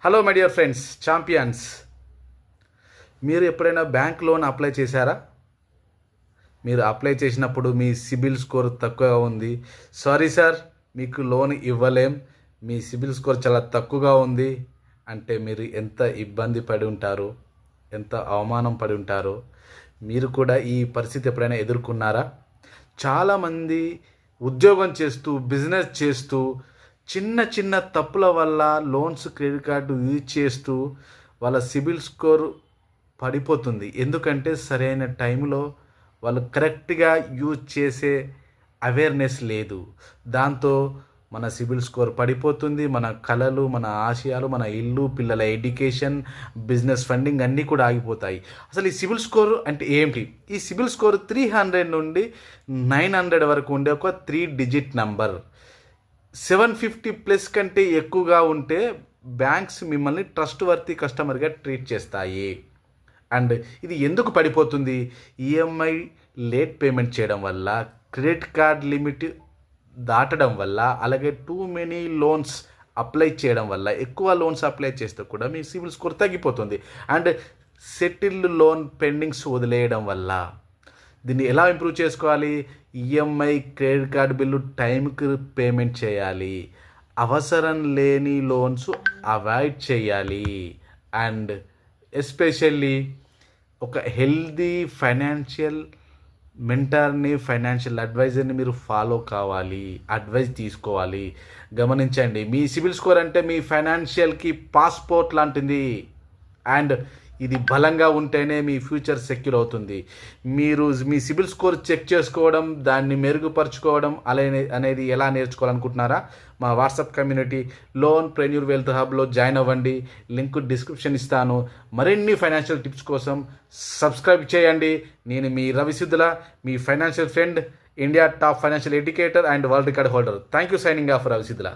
Hello my dear friends, champions. మీరు ఎప్పుడైనా bank loan apply చేశారా? మీరు అప్లై చేసినప్పుడు మీ సిబిల్ స్కోర్ తక్కువగా ఉంది, సారీ సార్ మీకు లోన్ ఇవ్వలేం, మీ సిబిల్ స్కోర్ చాలా తక్కువగా ఉంది అంటే మీరు ఎంత ఇబ్బంది పడి ఉంటారు, ఎంత అవమానం పడి ఉంటారో. మీరు కూడా ఈ పరిస్థితి ఎప్పుడైనా ఎదుర్కొన్నారా? చాలామంది ఉద్యోగం చేస్తూ, బిజినెస్ చేస్తూ, చిన్న చిన్న తప్పుల వల్ల లోన్స్, క్రెడిట్ కార్డు యూజ్ చేస్తూ వాళ్ళ సిబిల్ స్కోర్ పడిపోతుంది. ఎందుకంటే సరైన టైంలో వాళ్ళు కరెక్ట్గా యూజ్ చేసే అవేర్నెస్ లేదు. దాంతో మన సిబిల్ స్కోర్ పడిపోతుంది. మన కలలు, మన ఆశయాలు, మన ఇల్లు, పిల్లల ఎడ్యుకేషన్, బిజినెస్ ఫండింగ్ అన్నీ కూడా ఆగిపోతాయి. అసలు ఈ సిబిల్ స్కోర్ అంటే ఏంటి? ఈ సిబిల్ స్కోర్ 300 నుండి 900 వరకు ఉండే ఒక 3 డిజిట్ నంబర్. 750 ప్లస్ కంటే ఎక్కువగా ఉంటే బ్యాంక్స్ మిమ్మల్ని ట్రస్ట్ వర్తీ కస్టమర్గా ట్రీట్ చేస్తాయి. అండ్ ఇది ఎందుకు పడిపోతుంది? ఈఎంఐ లేట్ పేమెంట్ చేయడం వల్ల, క్రెడిట్ కార్డ్ లిమిట్ దాటడం వల్ల, అలాగే టూ మెనీ లోన్స్ అప్లై చేయడం వల్ల, ఎక్కువ లోన్స్ అప్లై చేస్తే కూడా మీ సిబిల్ స్కోర్ తగ్గిపోతుంది. అండ్ సెటిల్డ్ లోన్ పెండింగ్స్ వదిలేయడం వల్ల. దీన్ని ఎలా ఇంప్రూవ్ చేసుకోవాలి? ఈఎంఐ, క్రెడిట్ కార్డ్ బిల్లు టైంకి పేమెంట్ చేయాలి, అవసరం లేని లోన్స్ అవాయిడ్ చేయాలి. అండ్ ఎస్పెషల్లీ ఒక హెల్దీ ఫైనాన్షియల్ మెంటర్ని, ఫైనాన్షియల్ అడ్వైజర్ని మీరు ఫాలో కావాలి, అడ్వైజ్ తీసుకోవాలి. గమనించండి, మీ సిబిల్ స్కోర్ అంటే మీ ఫైనాన్షియల్కి పాస్పోర్ట్ లాంటిది. అండ్ ఇది బలంగా ఉంటేనే మీ ఫ్యూచర్ సెక్యూర్ అవుతుంది. మీరు మీ సిబిల్ స్కోర్ చెక్ చేసుకోవడం, దాన్ని మెరుగుపరుచుకోవడం అనేది ఎలా నేర్చుకోవాలనుకుంటున్నారా? మా WhatsApp community loan ప్రెన్యూర్ wealth హబ్లో join అవ్వండి. లింక్ డిస్క్రిప్షన్ ఇస్తాను. మరిన్ని ఫైనాన్షియల్ టిప్స్ కోసం సబ్స్క్రైబ్ చేయండి. నేను మీ రవిసిద్ధుల, మీ financial friend, India top financial educator and world record holder. Thank you. Signing off రవిసిద్ధుల.